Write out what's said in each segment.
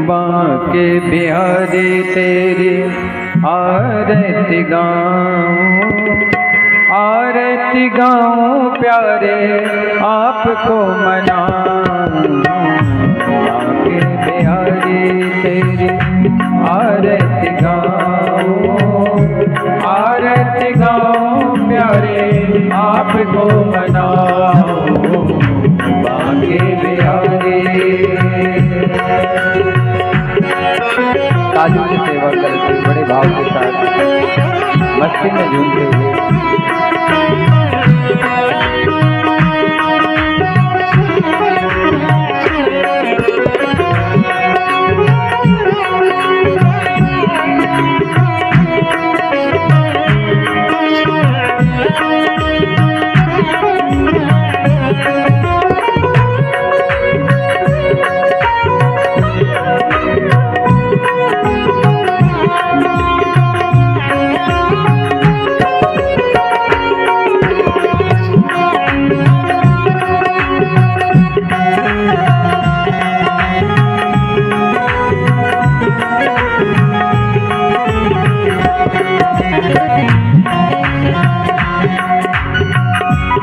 बांके बिहारी तेरी आरती गाऊं, आरती गाऊं प्यारे आपको मनाऊं। बांके बिहारी तेरी आरती गाऊं, आरती गाऊं प्यारे आपको मनाऊं। बांके बिहारी काजू की सेवा करते बड़े भाव के साथ मस्ती में झूमते हुए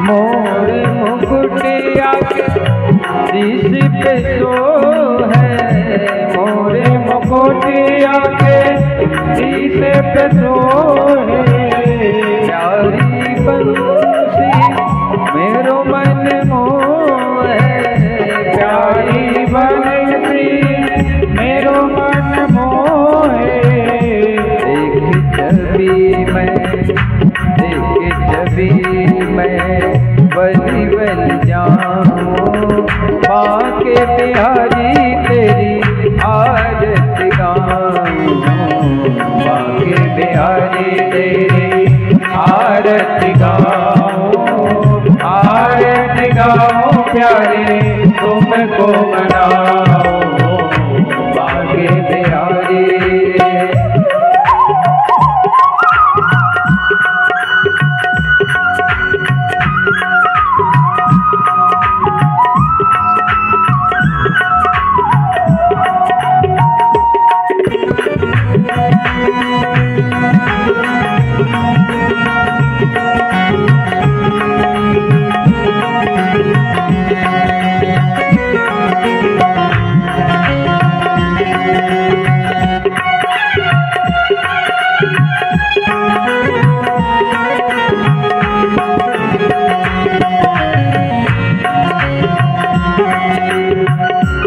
मोरे मुकुटिया के शीश पे सो है, मोरे मुकुटिया के शीश पे सो है। प्यारी बंसी मेरो मन मोह है, प्यारी बंसी मेरो मन मोह है। देख छवि मैं, देख छवि मैं बलि बन जाऊं। बांके बिहारी तेरी आरती गाऊं, बांके बिहारी तेरी आरती गाऊं, आरती गाऊं प्यारे तुमको मनाऊं। बांके बिहारी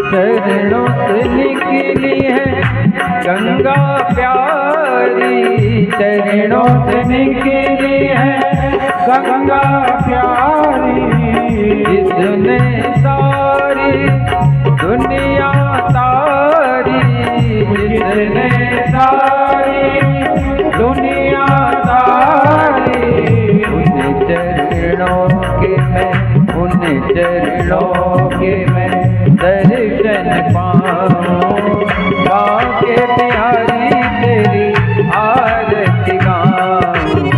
चरणों से निकली है गंगा प्यारी, चरणों से निकली है गंगा प्यारी। जिसने सारी दुनिया तारी, जिसने सारी दुनिया तारी। उन चरणों के मैं, उन चरणों के मैं दर्शन पाऊं। बांके बिहारी तेरी आरती गाऊं,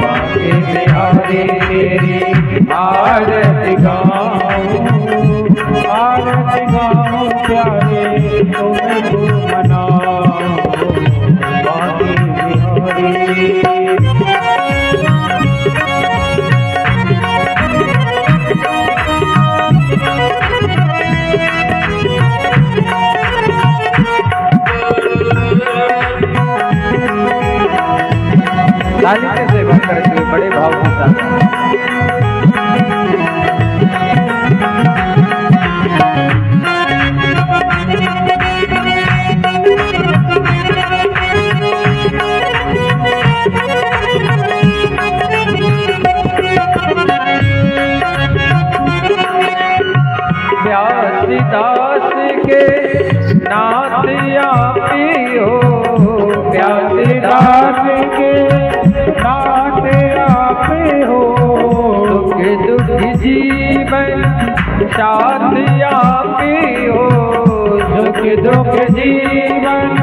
बांके बिहारी तेरी आरती गाऊं, आरती गाऊं प्यारे तुमको मनाऊं। बांके बिहारी लाली के सेवा करते हुए बड़े भाव के साथ व्यासदास के नाथ आपी हो, व्यासदास के नाथ आपे हो। दुख दुख जीवन साथ आपे हो, दुख दुख जीवन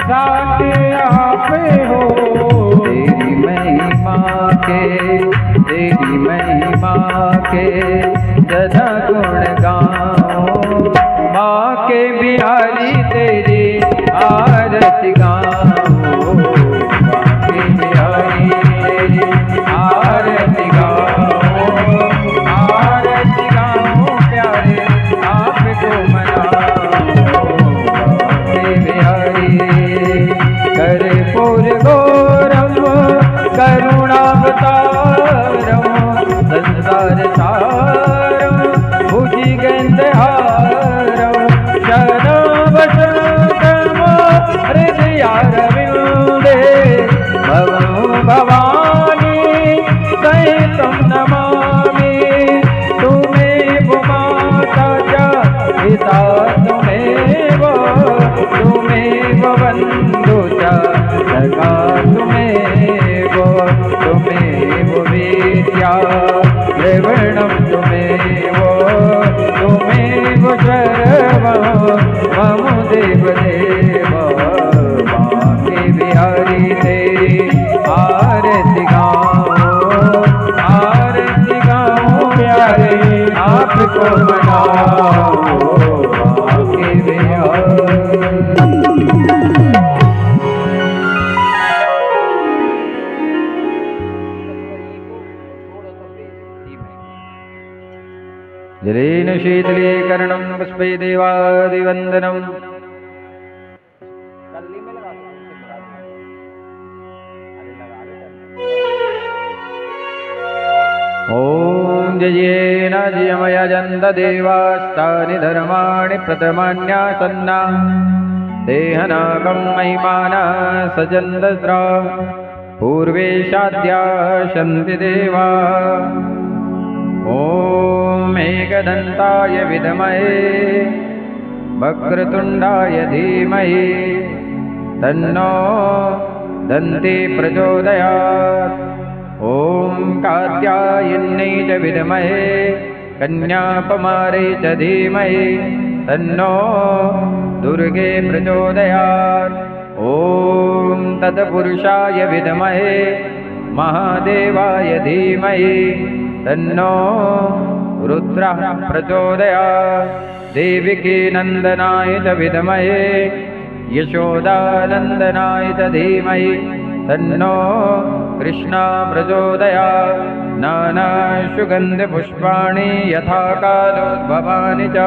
साथ आपे हो। तेरी महिमा के, तेरी महिमा के सदा गुण गाऊं। माँ बांके बिहारी तेरी आरती गाऊं, बांके बिहारी तेरी आरती गाऊं, आरती गाऊं प्यारे आपको मनाऊं, बांके बिहारी कर्पूर गौरम करुणावतारम संसार सारम भुजगेन्द्रहारम शरणवशतम हृदयारविन्दे भवं भवानी सहितं नमामि, तुमेव माता च पिता तुमेव, तुमेव बन्धु च सखा तुमेव, तुमेव विद्या द्रविणं तुमेव, तुमेव सर्वं मम देवदेव, बांके बिहारी तेरी आरती गाऊं, आरती गाऊं प्यारे आपको मनाऊं, बांके बिहारी। जलेन शीतलीकरणं पुष्पै देवादिवन्दनम्। ॐ जयेन जयमयजन्त देवास्तानि धर्माणि प्रथमान्यासन्ना, देहनाकं महिमाना सजन्दस्रा पूर्वेशाद्या सन्ति देवा। ॐ एकदन्ताय विद्महे वक्रतुण्डाय धीमहि तन्नो दन्ती प्रचोदयात्। ॐ कात्यायन्यै च विद्महे कन्याकुमारी च धीमहि तन्नो दुर्गे प्रचोदयात्। ॐ तत्पुरुषाय विद्महे महादेवाय धीमहि तन्नो रुद्रः प्रचोदयात्। देवकी नन्दनाय च विद्महे यशोदानन्दनाय च धीमहि तन्नो कृष्णा प्रचोदयात्। नानासुगन्धपुष्पाणि यथा कालोद्भवानि च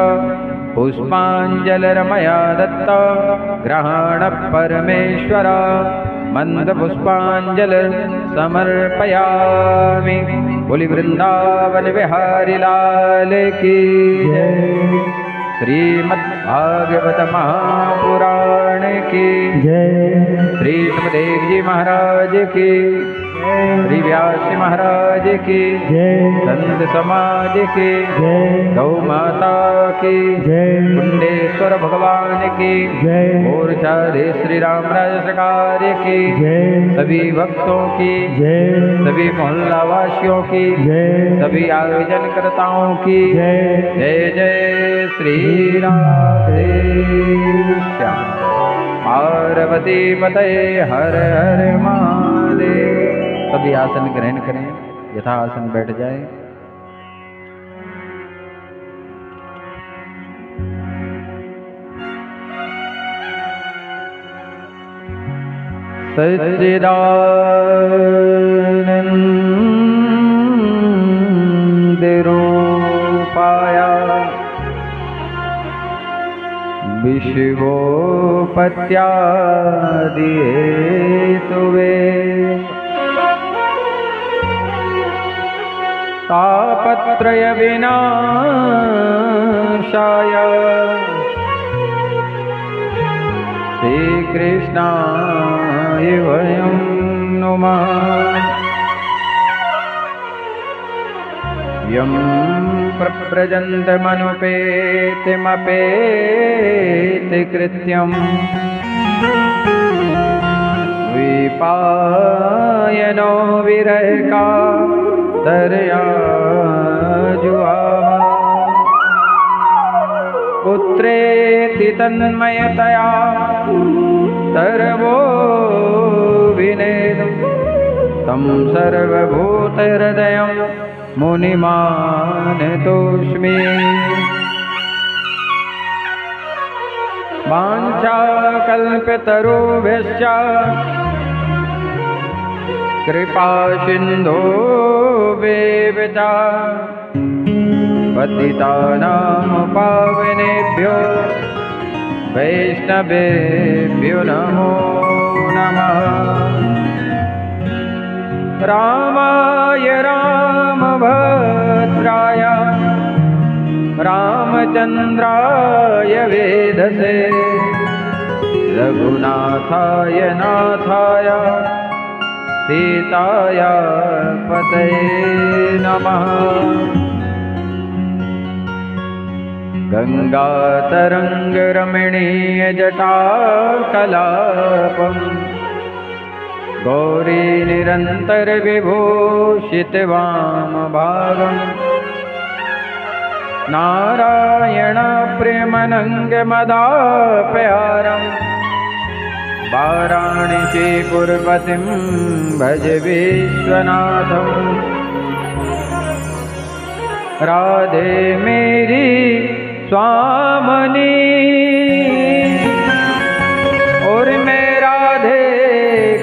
पुष्पाञ्जलिर्मया दत्ता ग्रहाणः परमेश्वर, मन्दपुष्पाञ्जलिर्समर्पयामि। बोली वृंदावन बिहारी लाल की जय, श्रीमद्भागवत महापुराण की जय, श्री सुखदेव जी महाराज की जय, श्री व्यास जी महाराज की जय, संत समाज की जय, गौ माता की जय, कुंडेश्वर भगवान की जय, और सारे श्री राम राज सरकार की जय, सभी भक्तों की जय, सभी मोहल्ला वासियों की जय, सभी आयोजन कर्ताओं की जय। जय जय श्री राधे श्याम। पार्वती पतये हर हर महादेव। सभी आसन ग्रहण करें, यथा आसन बैठ जाए। सच्चिदानंद रूपाय विश्वोपत्यादि हेतुवे तापत्रय विनाशाय श्रीकृष्णाय वयं नुमः। यं प्रव्रजन्तमनुपेतिमपेति कृत्यं द्विपायनो विरहकातर्या जुहावा पुत्रेति तन्मयतया सर्वो विनेदुं तं सर्वभूतहृदयं मुनिमानतोऽस्मि। वाञ्छाकल्पतरुभ्यश्च कृपा सिन्धुभ्येव पतितानां पावनेभ्यो वैष्णवेभ्यो नमो नमः। रामाय रामभद्राय रामचन्द्राय वेधसे रघुनाथाय नाथाय सीताय पतये नमः। गंगातरंगरमणीयजटाकलापम् गौरी निरन्तरविभूषितवामभागम् नारायणप्रेमनङ्गमदापहारम् वाराणसीपुरपतिं भज विश्वनाथम्। राधे मेरी स्वामिनी और मैं राधे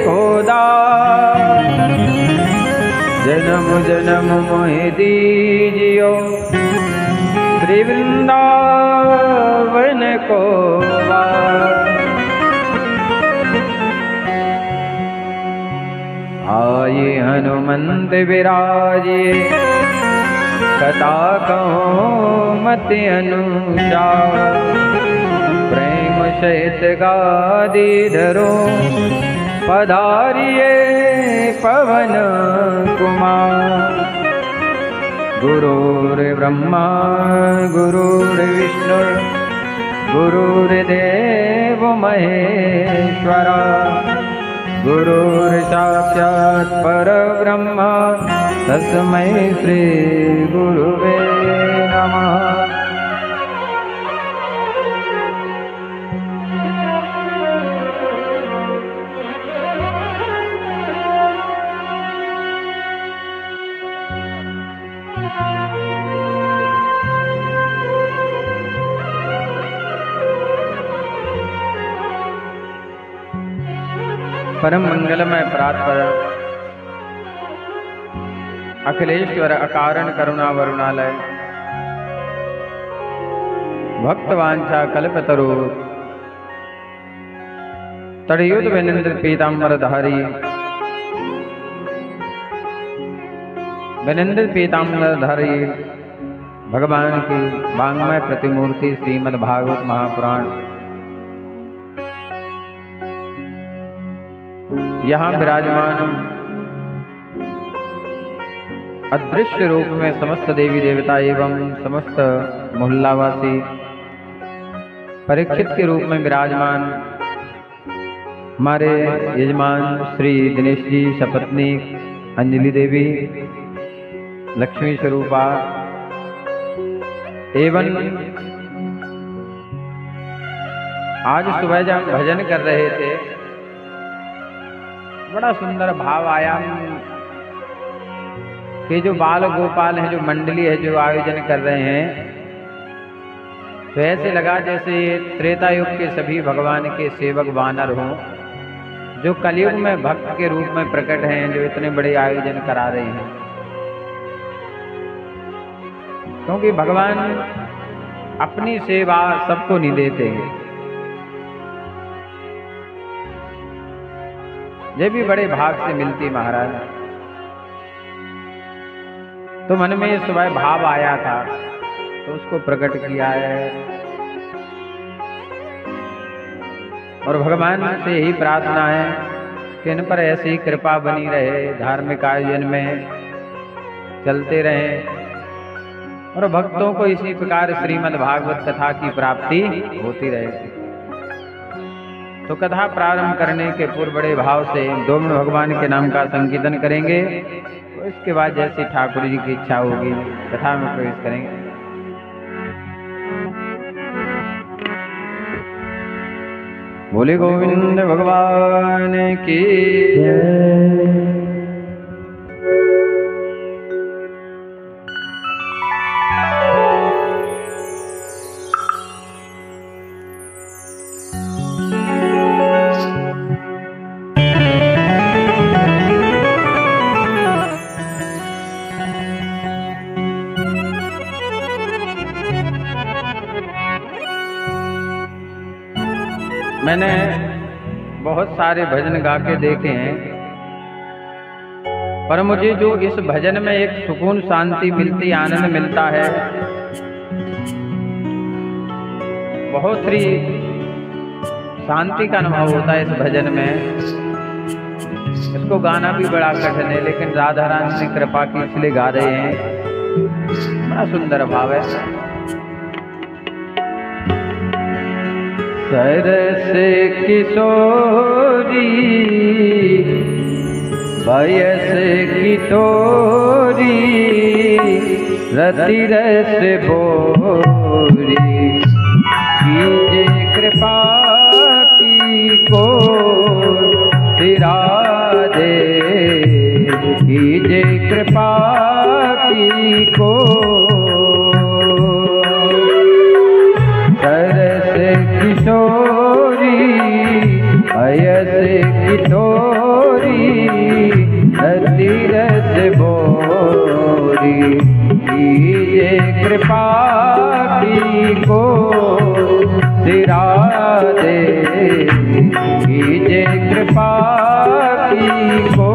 को दास, जन्म जन्म मोहि दीजियो श्री वृंदावन को वास। आये हनुमंत विराजे कथा कहो मति अनुसार, प्रेम सहित गादी धरो पधारिए पवन कुमार। गुरुर्ब्रह्मा गुरुर्विष्णु गुरुर्देव महेश्वरा, गुरुर्साक्षात् परब्रह्म तस्मै श्री गुरुवे नमः। परम मंगलमय परात्पर अखिलेश्वर अकारण करुणा वरुणालय भक्तवांछा कल्पतरु तड़युत विनिंद्र पीताम्बरधारी विनिंद्र पीताम्बरधारी भगवान की वांग्मय प्रतिमूर्ति श्रीमद् भागवत महापुराण यहाँ विराजमान अदृश्य रूप में समस्त देवी देवता एवं समस्त मोहल्लावासी परीक्षित के रूप में विराजमान हमारे यजमान श्री दिनेश जी, सपत्नी अंजलि देवी, लक्ष्मी स्वरूपा एवं आज सुबह जब हम भजन कर रहे थे बड़ा सुंदर भाव आया कि जो बाल गोपाल हैं, जो मंडली है, जो आयोजन कर रहे हैं, तो ऐसे लगा जैसे त्रेता युग के सभी भगवान के सेवक वानर हों, जो कलयुग में भक्त के रूप में प्रकट हैं, जो इतने बड़े आयोजन करा रहे हैं। क्योंकि भगवान अपनी सेवा सबको नहीं देते हैं। ये भी बड़े भाग से मिलती महाराज। तो मन में सुबह भाव आया था तो उसको प्रकट किया है और भगवान से यही प्रार्थना है कि इन पर ऐसी कृपा बनी रहे, धार्मिक आयोजन में चलते रहें और भक्तों को इसी प्रकार श्रीमद् भागवत कथा की प्राप्ति होती रहे। तो कथा प्रारंभ करने के पूर्व बड़े भाव से दो मिनट भगवान के नाम का संकीर्तन करेंगे। तो इसके बाद जैसी ठाकुर जी की इच्छा होगी कथा में प्रवेश करेंगे। बोले गोविंद भगवान की जय। मैंने बहुत सारे भजन गा के देखे हैं, पर मुझे जो इस भजन में एक सुकून, शांति मिलती, आनंद मिलता है, बहुत ही शांति का अनुभव होता है इस भजन में। इसको गाना भी बड़ा कठिन है, लेकिन राधा रानी की कृपा की इसलिए गा रहे हैं। बड़ा सुंदर भाव है। सरस किशोरी बयस की तोरी, रति रस बोरी, कीजे कृपा की को सिरा दे, कीजे कृपा की को। सरस किशोरी बयस की तोरी, रति रस बोरी, कीजे कृपा की को सिरा दे, कीजे कृपा की को।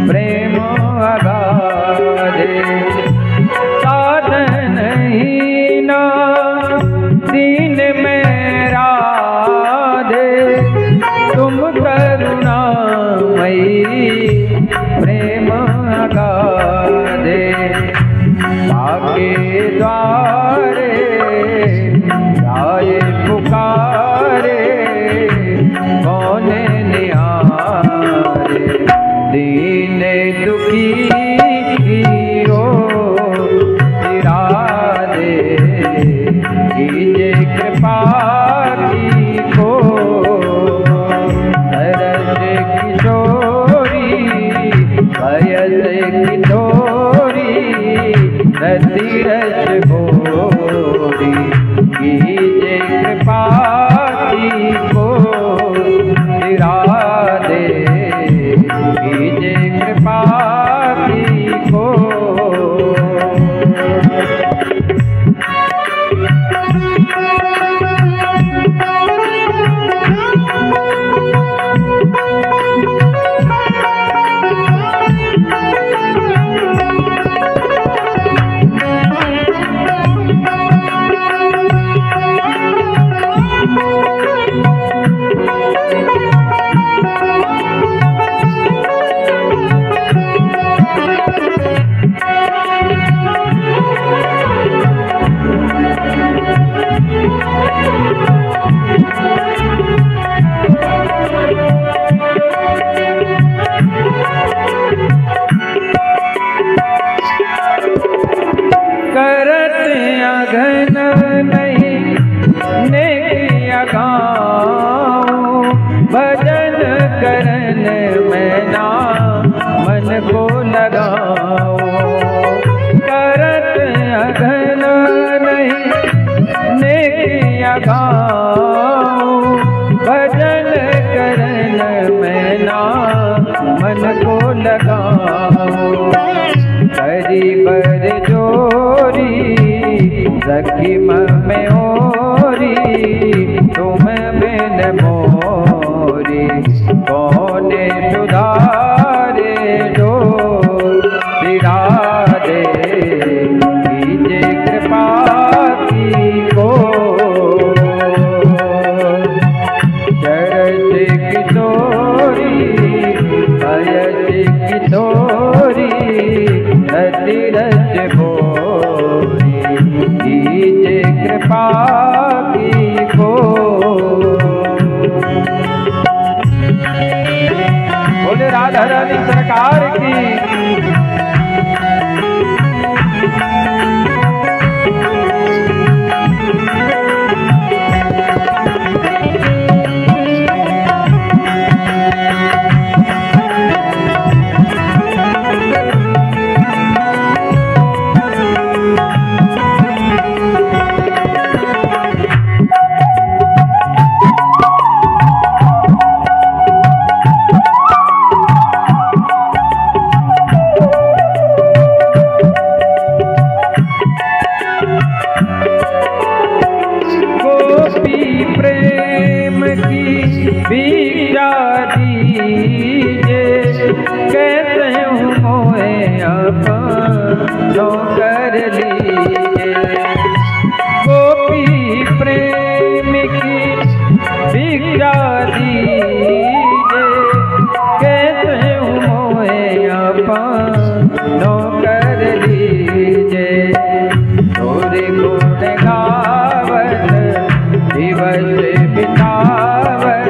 प्रेम अगाधे साधन ही ना दीन में राधे, तुम करुणामयी प्रेम अगाधे। आके द्वारे जाए पुकारे, कौन निहारे, दीन दुखी रो सिरा दे, कीजे कृपा की को। सरस किशोरी बयस की तोरी, रति रस बोरी, कीजे कृपा की को सिरा दे, कीजे कृपा की को। अघन नहीं नेकिया गाऊं, भजन करन में ना मन को लगाऊं। करत अघन नहीं नेकिया गाऊं, भजन करन में ना मन को लगाऊं। करी बर जोरी सखी में ओरी, तुम बिन मोरी कौन सुधारे जो सिरा दे, कीजे कृपा की को। शरद किशोर गावत दिवस बितावत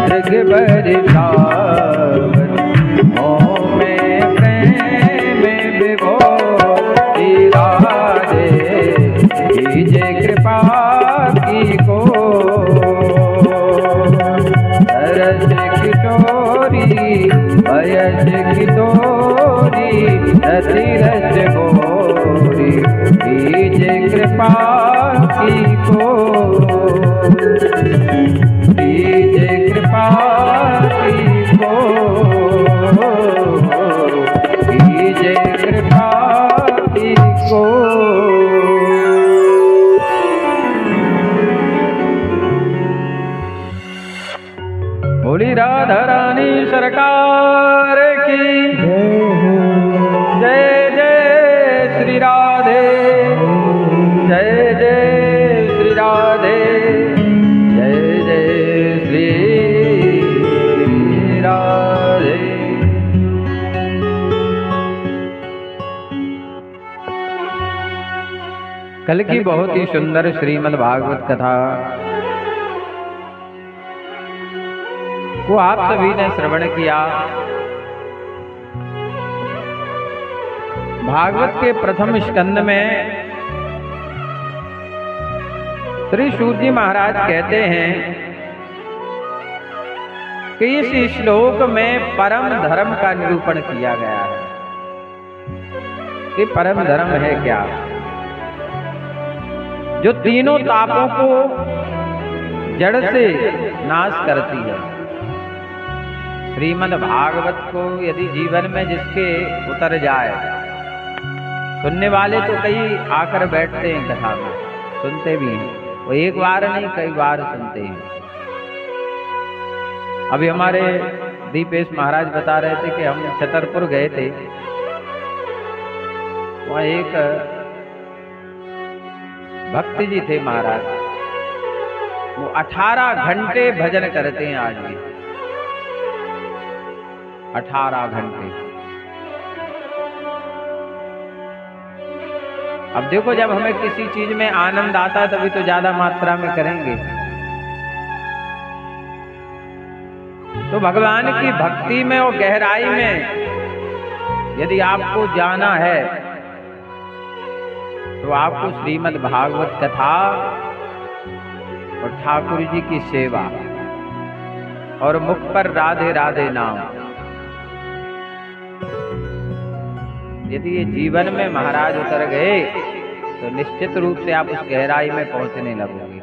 मृग बरसावत मोह में प्रेम विभोर राधे कीजे कृपा की को सरस किशोरी वयस किशोरी रति रस गोरी कीजे कृपा की को कीजे कृपा की को कीजे कृपा की को। बोली राधा रानी सरकार की जय जय श्री राधे जय जय श्री राधे जय जय श्री राधे। कल की बहुत ही सुंदर श्रीमद् भागवत कथा को आप सभी ने श्रवण किया। भागवत के प्रथम स्कंद में श्री सूत जी महाराज कहते हैं कि इस श्लोक में परम धर्म का निरूपण किया गया है कि परम धर्म है क्या, जो तीनों तापों को जड़ से नाश करती है। श्रीमद् भागवत को यदि जीवन में जिसके उतर जाए, सुनने वाले तो कई आकर बैठते हैं कथा में, सुनते भी हैं, वो एक बार नहीं कई बार सुनते हैं। अभी हमारे दीपेश महाराज बता रहे थे कि हम छतरपुर गए थे, वहाँ एक भक्त जी थे महाराज, वो 18 घंटे भजन करते हैं आज भी, 18 घंटे। अब देखो, जब हमें किसी चीज में आनंद आता है तभी तो ज्यादा मात्रा में करेंगे। तो भगवान की भक्ति में और गहराई में यदि आपको जाना है तो आपको श्रीमद् भागवत कथा और ठाकुर जी की सेवा और मुख पर राधे राधे नाम, यदि ये जीवन में महाराज उतर गए तो निश्चित रूप से आप उस गहराई में पहुंचने लगोगे।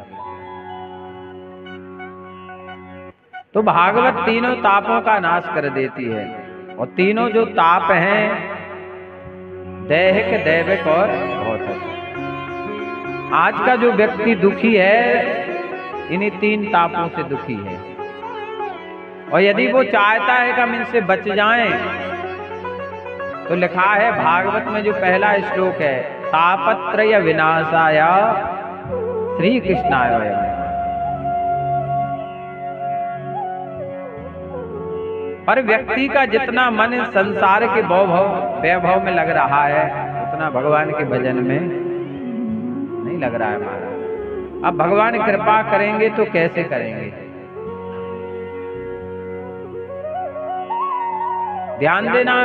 तो भागवत तीनों तापों का नाश कर देती है, और तीनों जो ताप हैं दैहिक, दैविक और भौतिक। आज का जो व्यक्ति दुखी है इन्हीं 3 तापों से दुखी है, और यदि वो चाहता है कि हम इनसे बच जाएं तो लिखा है भागवत में जो पहला श्लोक है, तापत्रय विनाशाय श्री कृष्णाय वयम्। पर व्यक्ति का जितना मन संसार के वैभव में लग रहा है उतना भगवान के भजन में नहीं लग रहा है महाराज। अब भगवान कृपा करेंगे तो कैसे करेंगे? ध्यान देना,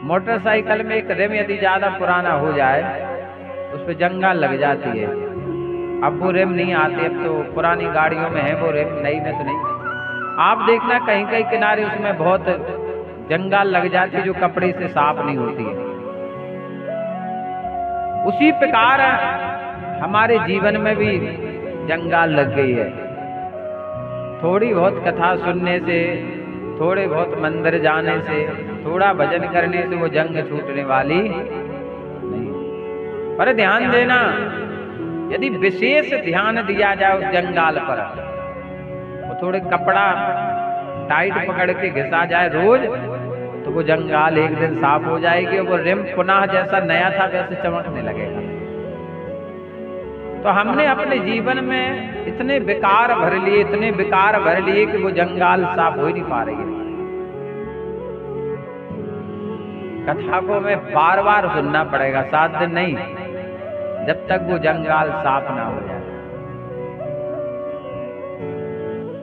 मोटरसाइकिल में एक रिम यदि ज्यादा पुराना हो जाए उस पर जंगाल लग जाती है। अब वो रिम नहीं आती, अब तो पुरानी गाड़ियों में है वो रिम, नई में तो नहीं। आप देखना कहीं कहीं किनारे उसमें बहुत जंगाल लग जाती है जो कपड़े से साफ नहीं होती है। उसी प्रकार हमारे जीवन में भी जंगाल लग गई है। थोड़ी बहुत कथा सुनने से, थोड़े बहुत मंदिर जाने से, थोड़ा भजन करने से वो जंग छूटने वाली नहीं। पर ध्यान देना, यदि विशेष ध्यान दिया जाए उस जंगाल पर, वो थोड़े कपड़ा टाइट पकड़ के घिसा जाए रोज, तो वो जंगाल एक दिन साफ हो जाएगी और वो रिम पुनः जैसा नया था वैसे चमकने लगेगा। तो हमने अपने जीवन में इतने विकार भर लिए, इतने विकार भर लिए कि वो जंगाल साफ हो ही नहीं पा रही है। कथा को हमें बार बार सुनना पड़ेगा, 7 दिन नहीं, जब तक वो जंजाल साफ ना हो जाए।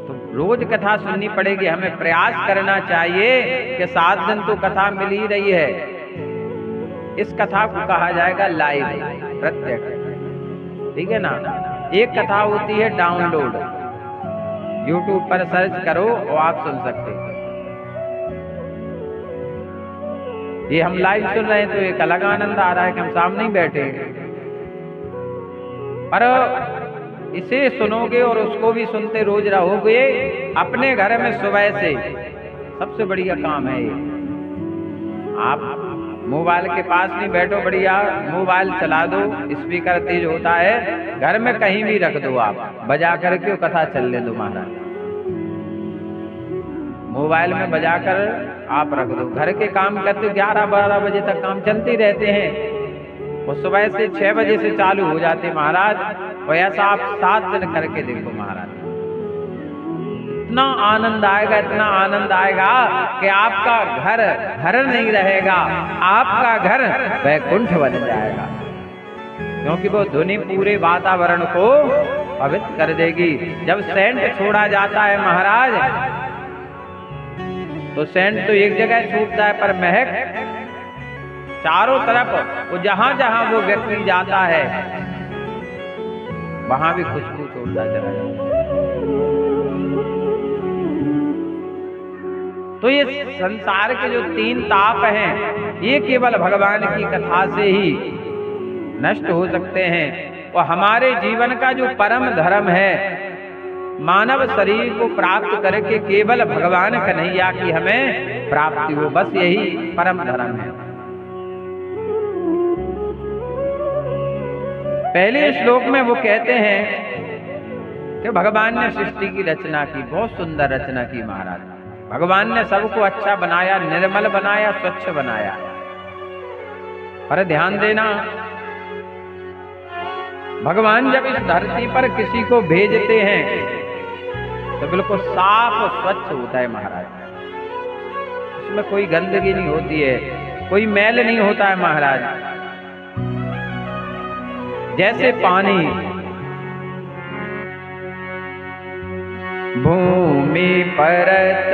तो रोज कथा सुननी पड़ेगी। हमें प्रयास करना चाहिए कि 7 दिन तो कथा मिल ही रही है। इस कथा को कहा जाएगा लाइव, प्रत्यक्ष, ठीक है ना। एक कथा होती है डाउनलोड, YouTube पर सर्च करो और आप सुन सकते हैं। ये हम लाइव सुन रहे हैं तो एक अलग आनंद आ रहा है कि हम सामने ही बैठे हैं, पर इसे सुनोगे और उसको भी सुनते रोज रहोगे अपने घर में सुबह से, सबसे बढ़िया काम है ये। आप मोबाइल के पास नहीं बैठो, बढ़िया मोबाइल चला दो, स्पीकर तेज होता है, घर में कहीं भी रख दो, आप बजा करके कथा चलने दो महाराज। मोबाइल में बजा कर आप रख दो, घर के काम करते 11-12 बजे तक काम चलते रहते हैं, वो सुबह से 6 बजे से चालू हो जाते महाराज। और ऐसा आप 7 दिन करके देखो महाराज, इतना आनंद आएगा, इतना आनंद आएगा कि आपका घर घर नहीं रहेगा, आपका घर वैकुंठ बन जाएगा, क्योंकि वो धुनी पूरे वातावरण को पवित्र कर देगी। जब सेंट छोड़ा जाता है महाराज, तो सेंट तो एक जगह छूटता है, पर महक चारों तरफ, वो जहां जहां वो व्यक्ति जाता है वहां भी खुशबू छोड़ता चला जाता है। तो ये संसार के जो 3 ताप हैं, ये केवल भगवान की कथा से ही नष्ट हो सकते हैं। और हमारे जीवन का जो परम धर्म है, मानव शरीर को प्राप्त करके केवल भगवान कन्हैया की हमें प्राप्ति हो, बस यही परम धर्म है। पहले श्लोक में वो कहते हैं कि भगवान ने सृष्टि की रचना की, बहुत सुंदर रचना की महाराज। भगवान ने सबको अच्छा बनाया, निर्मल बनाया, स्वच्छ बनाया। पर ध्यान देना, भगवान जब इस धरती पर किसी को भेजते हैं तो बिल्कुल साफ और स्वच्छ होता है महाराज, उसमें कोई गंदगी नहीं होती है, कोई मैल नहीं होता है महाराज। जैसे पानी भूमि परत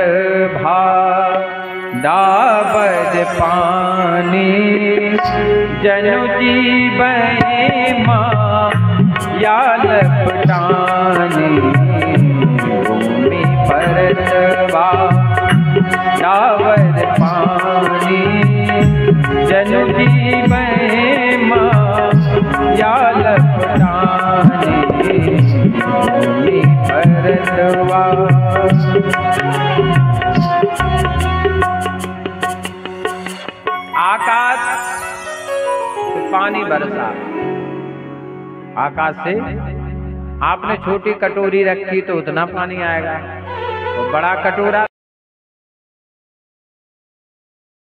दाबद पानी, जनु जीवन माया लपटानी। भूमि परत दाबद पानी, जनु जीवन माया लपटानी। भूमि परतवा आकाश से पानी बरसा, आकाश से आपने छोटी कटोरी रखी तो उतना पानी आएगा, और बड़ा कटोरा